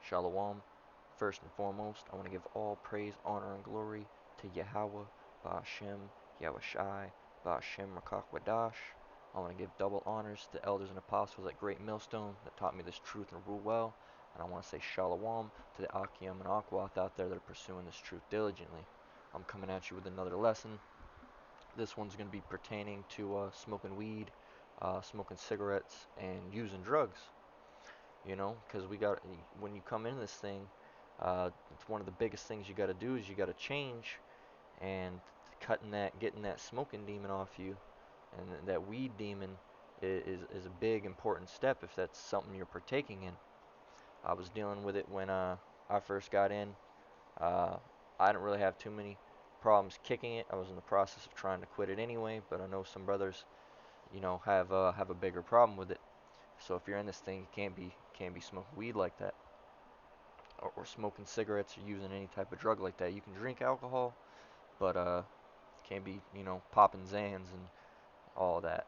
Shalom. First and foremost, I want to give all praise, honor, and glory to Yahweh, Ba'ashem, Yahushai, Ba'ashem Rakach Wadash. I want to give double honors to the elders and apostles at Great Millstone that taught me this truth and rule well. And I want to say Shalom to the Akim and Akwath out there that are pursuing this truth diligently. I'm coming at you with another lesson. This one's going to be pertaining to smoking weed, smoking cigarettes, and using drugs. You know, because when you come into this thing, it's one of the biggest things you got to do is you got to change, and getting that smoking demon off you, and that weed demon is a big important step if that's something you're partaking in. I was dealing with it when I first got in. Uh, I didn't really have too many problems kicking it. I was in the process of trying to quit it anyway, but I know some brothers, have a bigger problem with it. So if you're in this thing, you can't be smoking weed like that, or smoking cigarettes, or using any type of drug like that. You can drink alcohol, but can't be popping Zans and all that.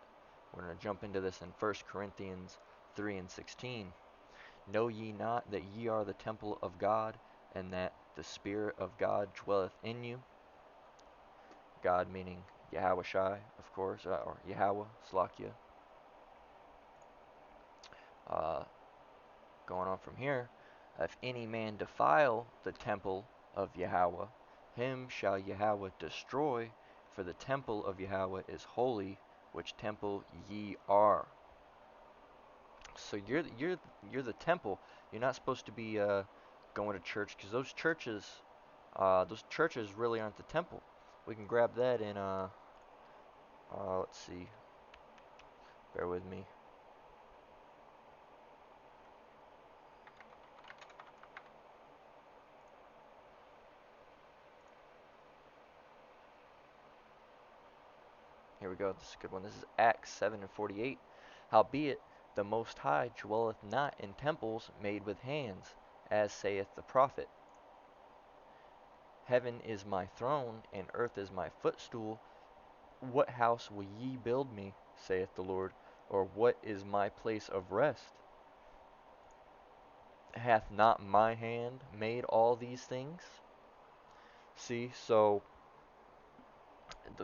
We're gonna jump into this in 1 Corinthians 3:16. Know ye not that ye are the temple of God, and that the Spirit of God dwelleth in you? God meaning Yahweh Shai, of course, or Yahweh, Slakia. Uh, Going on from here, if any man defile the temple of Yahweh, him shall Yahweh destroy, for the temple of Yahweh is holy, which temple ye are. So you're the temple. You're not supposed to be going to church, because those churches really aren't the temple. We can grab that in let's see. Bear with me. Here we go. This is a good one. This is Acts 7:48. Howbeit, the Most High dwelleth not in temples made with hands, as saith the prophet. Heaven is my throne, and earth is my footstool. What house will ye build me, saith the Lord? Or what is my place of rest? Hath not my hand made all these things? See, so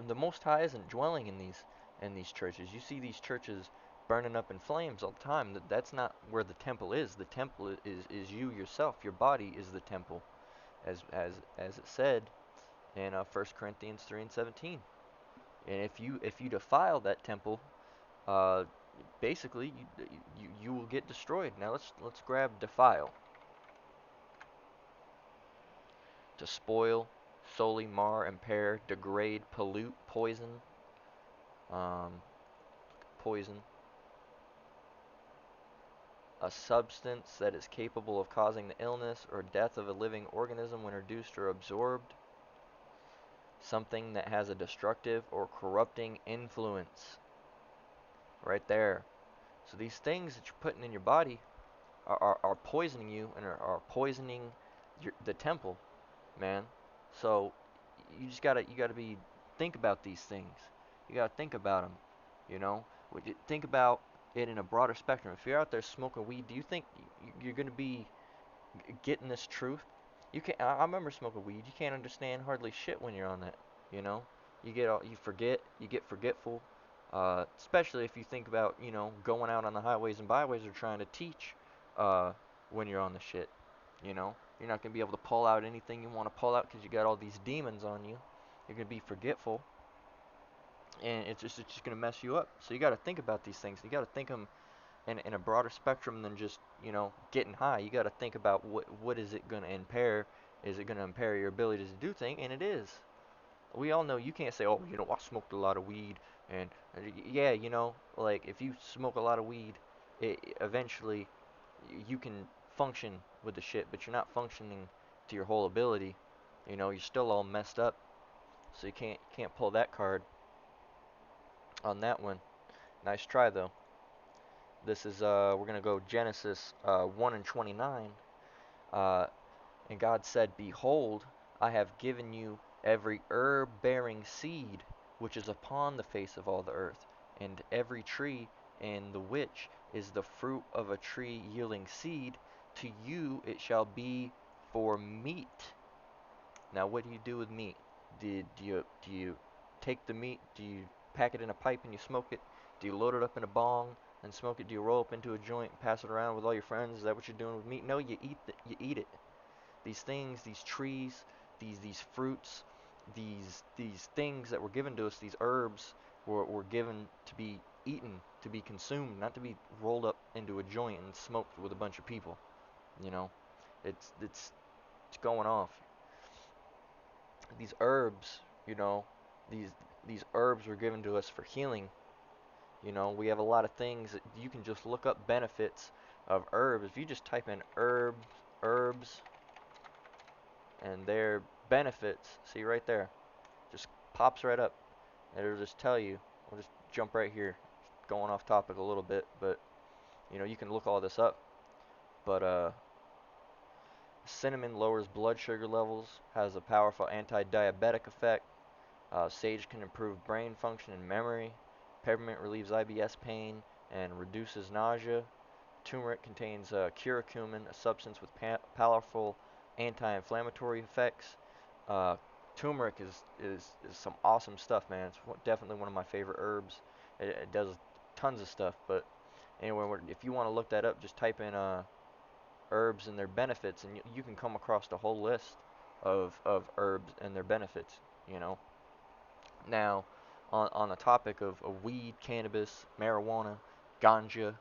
the Most High isn't dwelling in these churches. You see these churches burning up in flames all the time. That's not where the temple is. The temple is you yourself. Your body is the temple, as it said in 1 Corinthians 3:17. And if you defile that temple, uh, basically you will get destroyed. Now let's grab defile. To spoil, solely mar, impair, degrade, pollute, poison, um, poison, a substance that is capable of causing the illness or death of a living organism when reduced or absorbed, something that has a destructive or corrupting influence. Right there. So these things that you're putting in your body are poisoning you, and are poisoning the temple, man. So you gotta be think about these things. You gotta think about them. You know, think about it in a broader spectrum. If you're out there smoking weed, do you think you're gonna be getting this truth? You can I remember smoking weed. You can't understand hardly shit when you're on that. You know, you forget, you get forgetful. Especially if you think about going out on the highways and byways or trying to teach uh, when you're on the shit. You know, you're not gonna be able to pull out anything you want to pull out because you got all these demons on you. You're gonna be forgetful, and it's just gonna mess you up. So you got to think about these things. You got to think them in a broader spectrum than just getting high. You got to think about what is it gonna impair. Is it gonna impair your ability to do things? And it is. We all know you can't say, oh, I smoked a lot of weed, and yeah, like if you smoke a lot of weed, eventually you can function with the shit, but you're not functioning to your whole ability. You're still all messed up, so you can't pull that card on that one. Nice try though. This is we're gonna go Genesis 1:29. Uh, and God said, Behold, I have given you every herb bearing seed which is upon the face of all the earth, and every tree in the which is the fruit of a tree yielding seed, to you it shall be for meat. Now, what do you do with meat? Do you take the meat? Do you pack it in a pipe and you smoke it? Do you load it up in a bong and smoke it? Do you roll up into a joint and pass it around with all your friends? Is that what you're doing with meat? No, you eat it. These things, these trees, these fruits, these things that were given to us, these herbs were given to be eaten, to be consumed, not to be rolled up into a joint and smoked with a bunch of people. You know, it's going off. These herbs, you know, these these herbs were given to us for healing. You know, we have a lot of things that you can just look up benefits of herbs. If you just type in herbs, and their benefits, see right there, just pops right up. It'll just tell you. We'll just jump right here, going off topic a little bit, but you know, you can look all this up. But cinnamon lowers blood sugar levels, has a powerful anti-diabetic effect. Sage can improve brain function and memory. Peppermint relieves IBS pain and reduces nausea. Turmeric contains curcumin, a substance with powerful anti-inflammatory effects. Uh, Turmeric is some awesome stuff, man. It's definitely one of my favorite herbs. It does tons of stuff, but anyway, if you want to look that up, just type in herbs and their benefits, and you can come across the whole list of herbs and their benefits. You know. Now, on the topic of weed, cannabis, marijuana, ganja,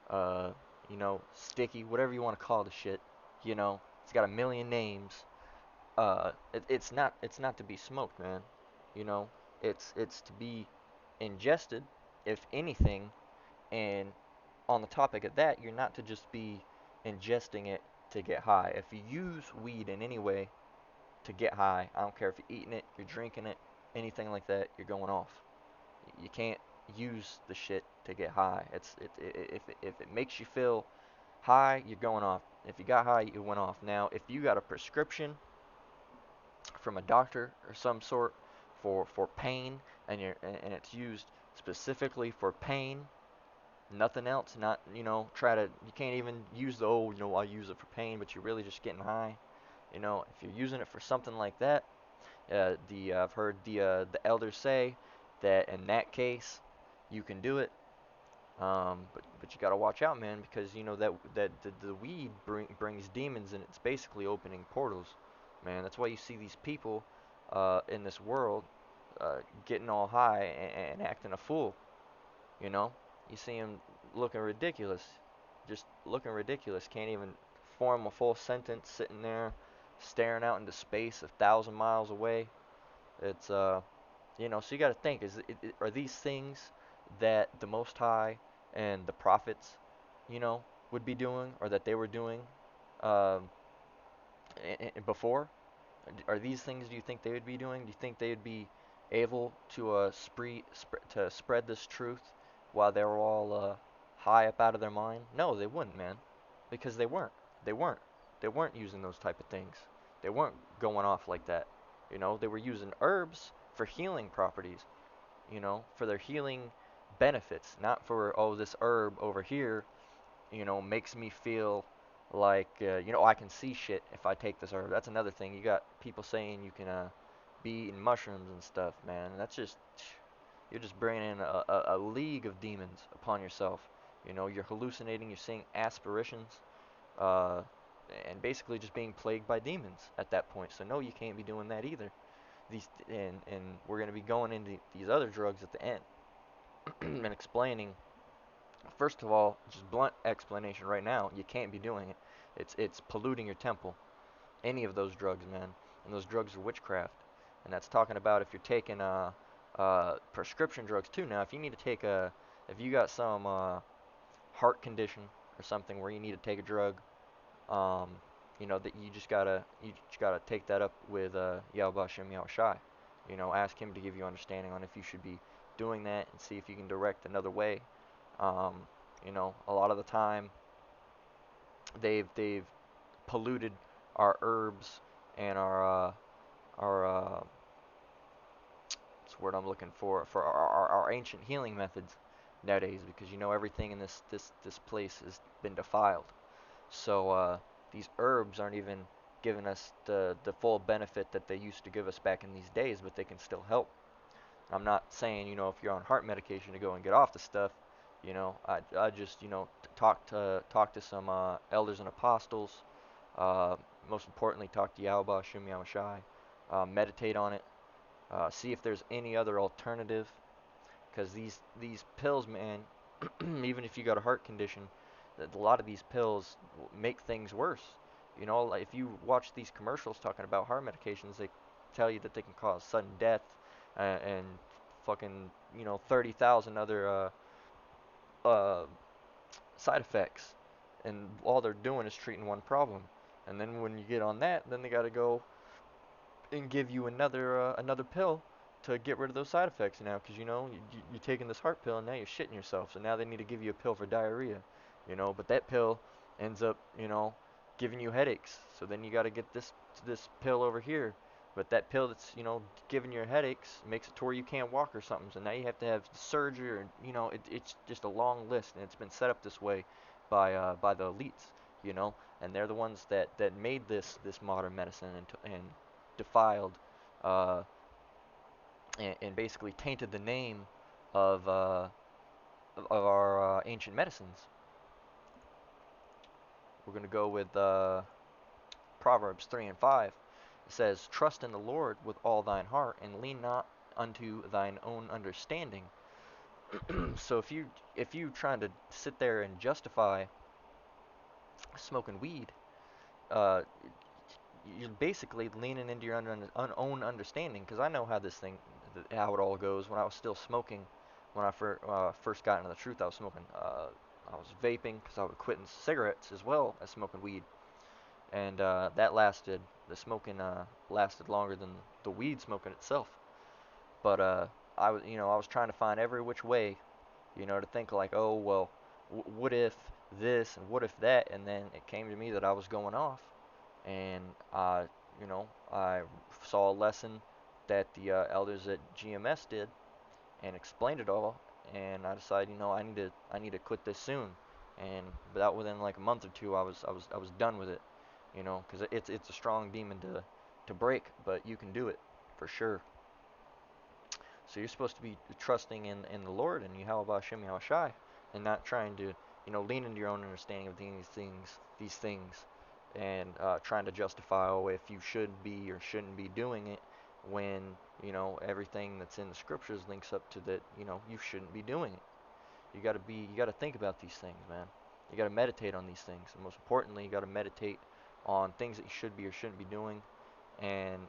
uh, you know, sticky, whatever you want to call the shit, you know, it's got a million names. It's not to be smoked, man. You know, it's to be ingested, if anything. And on the topic of that, you're not to just be ingesting it to get high. If you use weed in any way to get high, I don't care if you're eating it, you're drinking it, anything like that, you're going off. You can't use the shit to get high. If it makes you feel high, you're going off. If you got high, you went off. Now, if you got a prescription from a doctor or some sort for pain, and it's used specifically for pain, nothing else, not, you know, you can't even use the, oh, you know, I use it for pain, but you're really just getting high. You know, if you're using it for something like that, the I've heard the elders say that in that case you can do it, but you got to watch out, man, because you know that the weed brings demons, and it's basically opening portals, man. That's why you see these people in this world getting all high and acting a fool. You know, you see them looking ridiculous, just looking ridiculous. Can't even form a full sentence, sitting there staring out into space 1,000 miles away. It's you know, so you got to think: are these things that the Most High and the prophets, you know, would be doing, or that they were doing um, before? Are these things, do you think they would be doing? Do you think they would be able to spread this truth while they were all high up out of their mind? No, they wouldn't, man, because they weren't. They weren't. They weren't using those type of things. They weren't going off like that. You know, they were using herbs for healing properties. You know, for their healing benefits, not for, oh, this herb over here, you know, makes me feel like, you know, I can see shit if I take this herb. That's another thing. You got people saying you can be eating mushrooms and stuff, man. And that's just, you're just bringing in a league of demons upon yourself. You know, you're hallucinating, you're seeing aspirations, uh, and basically just being plagued by demons at that point. So no, you can't be doing that either. And we're going to be going into these other drugs at the end and explaining. First of all, just blunt explanation right now, you can't be doing it. It's polluting your temple. Any of those drugs, man. And those drugs are witchcraft. And that's talking about if you're taking prescription drugs too. Now, if you need to take if you got some heart condition or something where you need to take a drug, um, you know, that you just gotta take that up with Yahweh Hashem Yahweh Shai. You know, ask him to give you understanding on if you should be doing that, and see if you can direct another way. um, you know, a lot of the time they've polluted our herbs and our what's the word I'm looking for our ancient healing methods nowadays, because you know everything in this place has been defiled. So these herbs aren't even giving us the full benefit that they used to give us back in these days, but they can still help. I'm not saying, if you're on heart medication to go and get off the stuff. I just, talk to some elders and apostles. Uh, Most importantly, talk to Yahweh Shem Shai. Meditate on it. See if there's any other alternative. Because these pills, man, even if you got a heart condition, a lot of these pills make things worse. Like if you watch these commercials talking about heart medications, they tell you that they can cause sudden death and fucking 30,000 other uh, side effects, and all they're doing is treating one problem. And then when you get on that, then they got to go and give you another pill to get rid of those side effects now, because you're taking this heart pill and now you're shitting yourself. So now they need to give you a pill for diarrhea, but that pill ends up giving you headaches. So then you got to get this pill over here. But that pill that's giving you headaches makes it to where you can't walk or something. So now you have to have surgery, or it's just a long list, and it's been set up this way by the elites, and they're the ones that made this modern medicine and defiled uh, and basically tainted the name of our ancient medicines. We're going to go with Proverbs 3 and 5. It says, "Trust in the Lord with all thine heart, and lean not unto thine own understanding." So if you trying to sit there and justify smoking weed, uh, you're basically leaning into your own understanding. Because I know how how it all goes. When I was still smoking, when I first got into the truth, I was smoking. I was vaping because I was quitting cigarettes as well as smoking weed, and the smoking lasted longer than the weed smoking itself. But I was trying to find every which way, to think like, oh well, what if this and what if that, and then it came to me that I was going off, and I saw a lesson that the elders at GMS did and explained it all, and I decided, I need to quit this soon, and without within like a month or two, I was done with it, because it's a strong demon to break, but you can do it for sure. So you're supposed to be trusting in the Lord and Yahweh Hashem Yahweh Shai, and not trying to lean into your own understanding of these things, and trying to justify, oh, if you should be or shouldn't be doing it, when everything that's in the scriptures links up to that, you shouldn't be doing it. You got to think about these things, man. You got to meditate on these things, and most importantly, you got to meditate on things that you should be or shouldn't be doing, and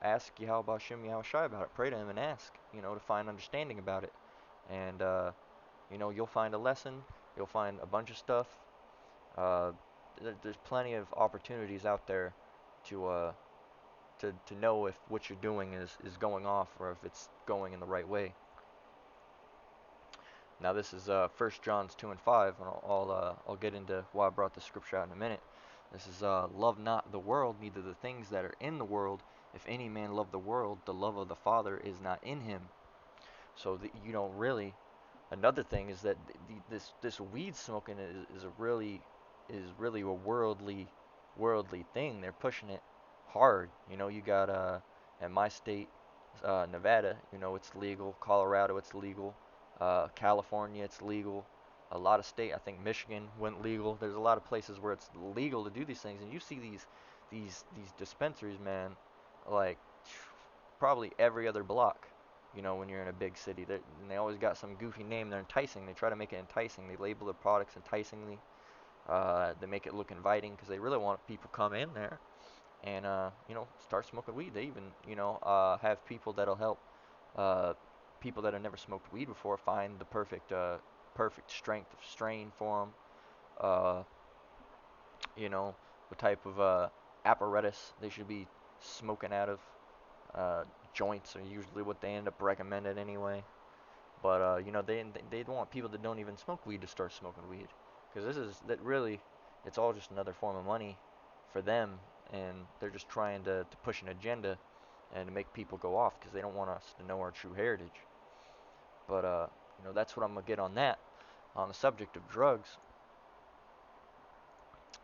ask Yahweh Hashem Yahweh Shai about it. Pray to him and ask, to find understanding about it. And, you'll find a lesson. You'll find a bunch of stuff. Uh, there's plenty of opportunities out there to, to know if what you're doing is going off, or if it's going in the right way. Now this is 1 John 2 and 5, and I'll get into why I brought this scripture out in a minute. This is, "Love not the world, neither the things that are in the world. If any man love the world, the love of the Father is not in him." So really, another thing is that this weed smoking is really a worldly thing. They're pushing it hard. You got in my state, Nevada, it's legal. Colorado, it's legal. California, it's legal. A lot of state, I think Michigan went legal. There's a lot of places where it's legal to do these things, and you see these dispensaries, man, like probably every other block. When you're in a big city, and they always got some goofy name. They're enticing. They try to make it enticing. They label their products enticingly. They make it look inviting because they really want people to come in there and start smoking weed. They even have people that'll help uh, people that have never smoked weed before find the perfect strength of strain for them. Uh, what type of apparatus they should be smoking out of. Uh, Joints are usually what they end up recommending anyway. But they want people that don't even smoke weed to start smoking weed, because that really, it's all just another form of money for them, and they're just trying to push an agenda and to make people go off because they don't want us to know our true heritage. But that's what I'm gonna get on that. On the subject of drugs,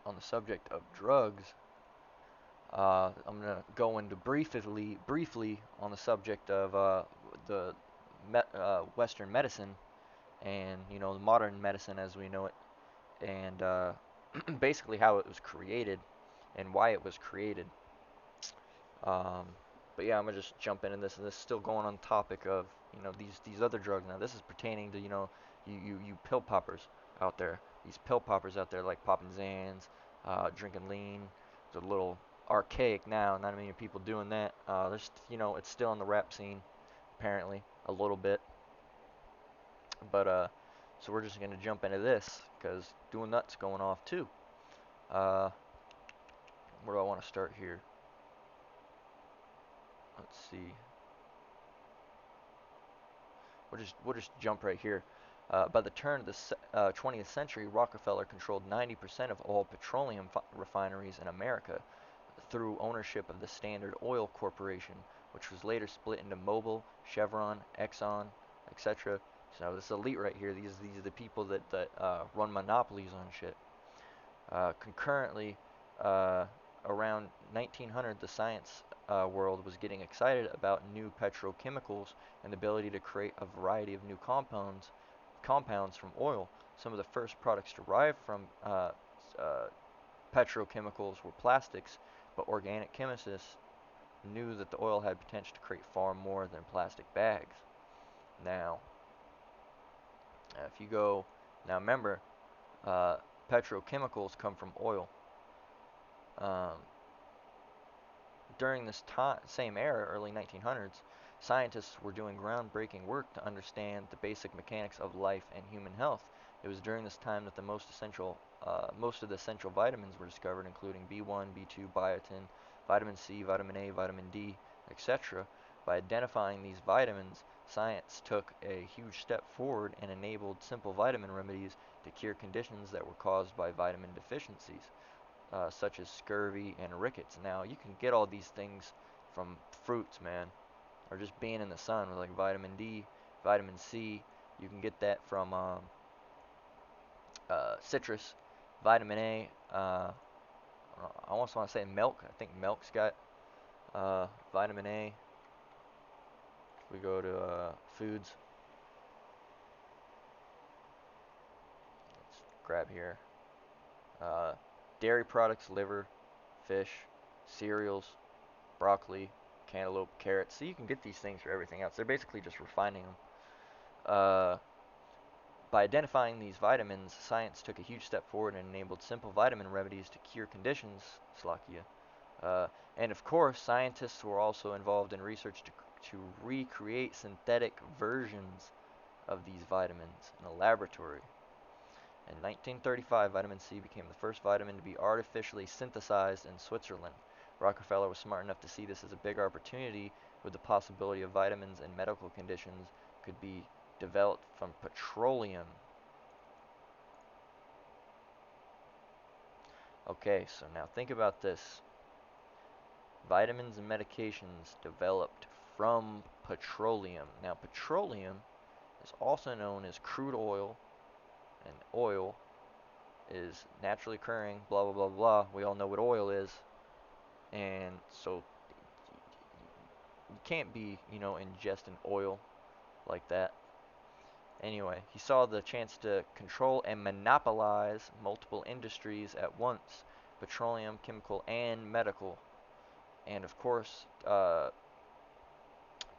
on the subject of drugs, I'm gonna go into briefly on the subject of the Western medicine and the modern medicine as we know it, and basically how it was created and why it was created. Um, but yeah, I'm gonna just jump into this, and this is still going on the topic of these other drugs. Now this is pertaining to you pill poppers out there. These pill poppers out there like popping Zans, drinking lean. It's a little archaic now. Not many people doing that. There's it's still in the rap scene apparently a little bit. But so we're just gonna jump into this because doing nuts going off too. Uh, where do I want to start here? Let's see. We'll just jump right here. By the turn of the 20th century, Rockefeller controlled 90% of all petroleum refineries in America through ownership of the Standard Oil Corporation, which was later split into Mobil, Chevron, Exxon, etc. So this elite right here, these are the people that run monopolies on shit. Concurrently, around 1900, the science world was getting excited about new petrochemicals and the ability to create a variety of new compounds from oil. Some of the first products derived from petrochemicals were plastics, but organic chemists knew that the oil had potential to create far more than plastic bags. Now, if you go, now remember, petrochemicals come from oil. Um, During this same era, early 1900s, scientists were doing groundbreaking work to understand the basic mechanics of life and human health. It was during this time that the most of the essential vitamins were discovered, including B1, B2, biotin, vitamin C, vitamin A, vitamin D, etc. By identifying these vitamins, science took a huge step forward and enabled simple vitamin remedies to cure conditions that were caused by vitamin deficiencies, such as scurvy and rickets. Now, you can get all these things from fruits, man, or just being in the sun with like vitamin D, vitamin C. You can get that from citrus, vitamin A. I almost want to say milk. I think milk's got vitamin A. If we go to foods, let's grab here. Uh, Dairy products, liver, fish, cereals, broccoli, cantaloupe, carrots. So you can get these things for everything else. They're basically just refining them. Uh, by identifying these vitamins, science took a huge step forward and enabled simple vitamin remedies to cure conditions, Slakia. And of course, scientists were also involved in research to recreate synthetic versions of these vitamins in a laboratory. In 1935, vitamin C became the first vitamin to be artificially synthesized in Switzerland. Rockefeller was smart enough to see this as a big opportunity, with the possibility of vitamins and medical conditions could be developed from petroleum. Okay, so now think about this. Vitamins and medications developed from petroleum. Now, petroleum is also known as crude oil, and oil is naturally occurring, blah, blah, blah, blah. We all know what oil is. And so you can't be, ingesting oil like that. Anyway, he saw the chance to control and monopolize multiple industries at once: petroleum, chemical, and medical. And of course,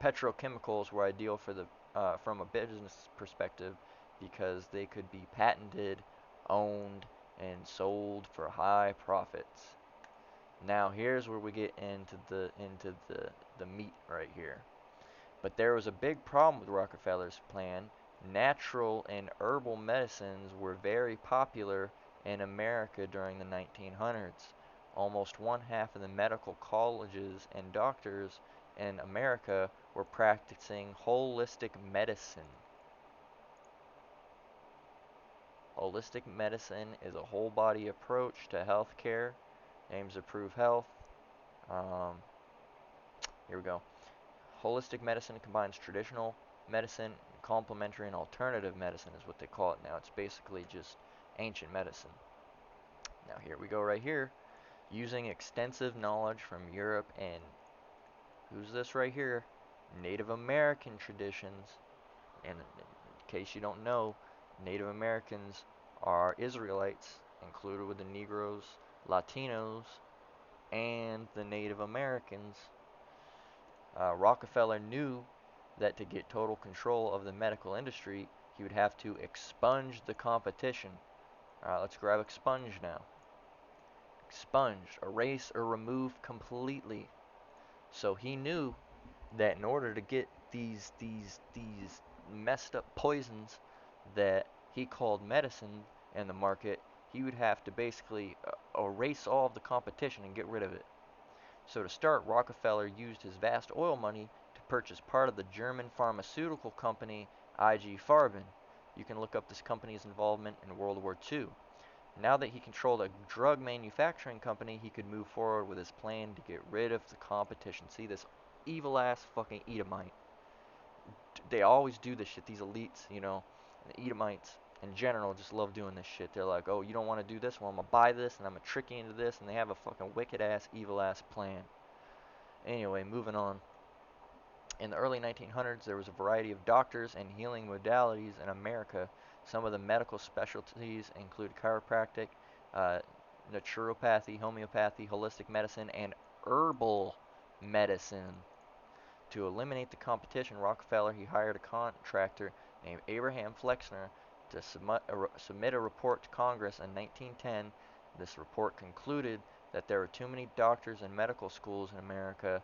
petrochemicals were ideal from a business perspective because they could be patented, owned, and sold for high profits. Now here's where we get into the meat right here. But there was a big problem with Rockefeller's plan. Natural and herbal medicines were very popular in America during the 1900s. Almost one half of the medical colleges and doctors in America were practicing holistic medicine. Holistic medicine is a whole body approach to healthcare, aims to improve health. Um, Here we go. Holistic medicine combines traditional medicine, complementary, and alternative medicine is what they call it now. It's basically just ancient medicine. Now here we go right here. Using extensive knowledge from Europe and, who's this right here? Native American traditions. And in case you don't know, Native Americans are Israelites, included with the Negroes, Latinos, and the Native Americans. Rockefeller knew that to get total control of the medical industry, he would have to expunge the competition. Alright, let's grab expunge now. Expunge, erase or remove completely. So he knew that in order to get these messed up poisons that he called medicine in the market, he would have to basically erase all of the competition and get rid of it. So to start, Rockefeller used his vast oil money to purchase part of the German pharmaceutical company IG Farben. You can look up this company's involvement in World War II. Now that he controlled a drug manufacturing company, he could move forward with his plan to get rid of the competition. See this evil ass fucking Edomite. They always do this shit, these elites, you know, and the Edomites in general just love doing this shit. They're like, oh, you don't want to do this? Well, I'm going to buy this and I'm going to trick you into this. And they have a fucking wicked ass, evil ass plan. Anyway, moving on. In the early 1900s, there was a variety of doctors and healing modalities in America. Some of the medical specialties include chiropractic, naturopathy, homeopathy, holistic medicine, and herbal medicine. To eliminate the competition, Rockefeller, he hired a contractor named Abraham Flexner to submit a report to Congress in 1910. This report concluded that there were too many doctors and medical schools in America,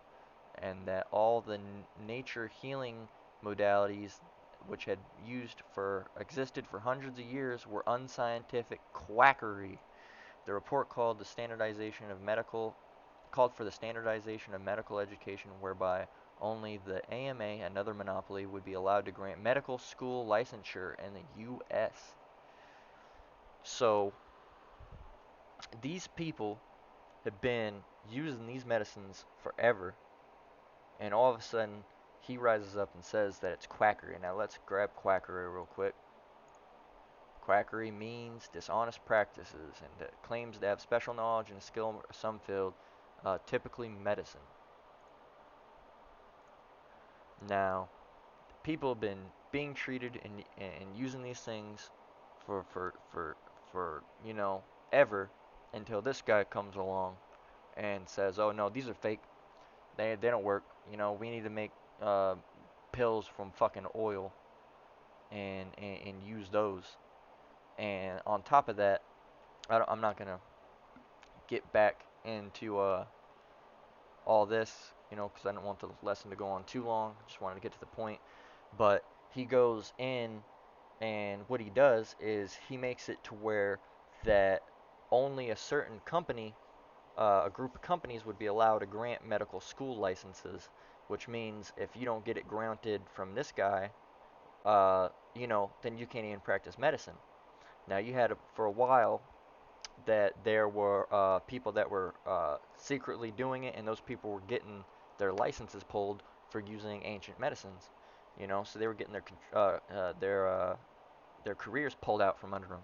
and that all the nature healing modalities which had existed for hundreds of years were unscientific quackery. The report called for the standardization of medical education, whereby only the AMA, another monopoly, would be allowed to grant medical school licensure in the U.S. So these people have been using these medicines forever, and all of a sudden he rises up and says that it's quackery. Now let's grab quackery real quick. Quackery means dishonest practices and claims to have special knowledge and skill in some field, typically medicine. Now, people have been being treated and using these things for you know, ever, until this guy comes along and says, oh no, these are fake. They don't work. You know, we need to make pills from fucking oil and use those. And on top of that, I'm not gonna get back into all this, you know, because I don't want the lesson to go on too long. Just wanted to get to the point. But he goes in, and what he does is he makes it to where that only a certain company, a group of companies, would be allowed to grant medical school licenses, which means if you don't get it granted from this guy, you know, then you can't even practice medicine. Now, you had for a while that there were people that were secretly doing it, and those people were getting their licenses pulled for using ancient medicines. You know, so they were getting their careers pulled out from under them.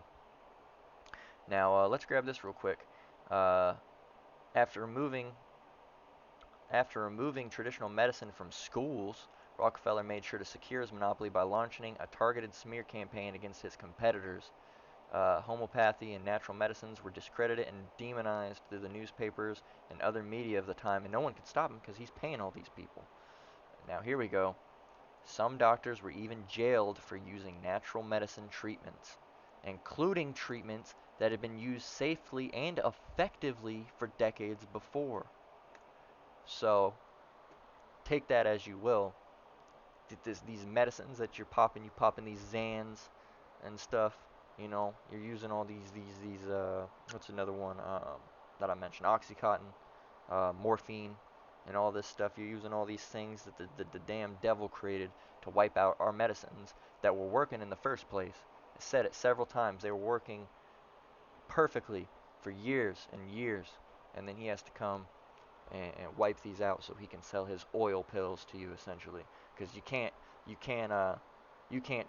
Now, let's grab this real quick. Uh, after removing traditional medicine from schools, Rockefeller made sure to secure his monopoly by launching a targeted smear campaign against his competitors. Homeopathy and natural medicines were discredited and demonized through the newspapers and other media of the time, and no one could stop him because he's paying all these people. Now, here we go. Some doctors were even jailed for using natural medicine treatments, including treatments that had been used safely and effectively for decades before. So, take that as you will. These medicines that you're popping, you popping these Zans and stuff, you know, you're using all these what's another one that I mentioned, Oxycontin, morphine, and all this stuff. You're using all these things that the damn devil created to wipe out our medicines that were working in the first place. I said it several times. They were working perfectly for years and years, and then he has to come and wipe these out so he can sell his oil pills to you, essentially, because you can't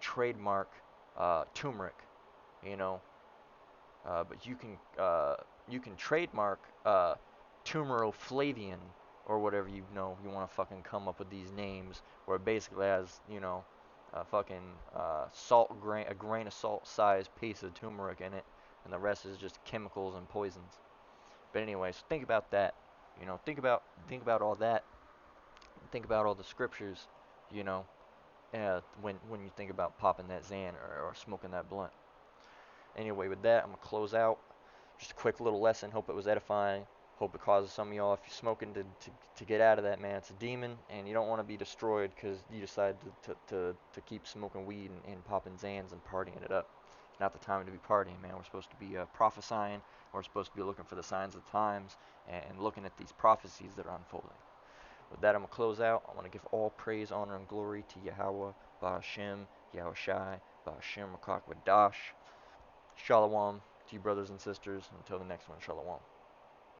trademark turmeric, you know, but you can you can trademark Tumoroflavian or whatever you want to fucking come up with these names where it basically has a fucking a grain of salt sized piece of turmeric in it, and the rest is just chemicals and poisons. But anyway, so think about that. Think about all that. Think about all the scriptures. You know, when you think about popping that Xan or smoking that blunt. Anyway, with that, I'm gonna close out. Just a quick little lesson. Hope it was edifying. Hope it causes some of y'all, if you're smoking, to get out of that, man. It's a demon, and you don't want to be destroyed because you decide to keep smoking weed and popping Xans and partying it up. It's not the time to be partying, man. We're supposed to be prophesying. We're supposed to be looking for the signs of the times and looking at these prophecies that are unfolding. With that, I'm going to close out. I want to give all praise, honor, and glory to Yahweh, Ba'Hashem, Yahushai, Ba'Hashem, Rakak Wadash. Shalom to you brothers and sisters. Until the next one, Shalom.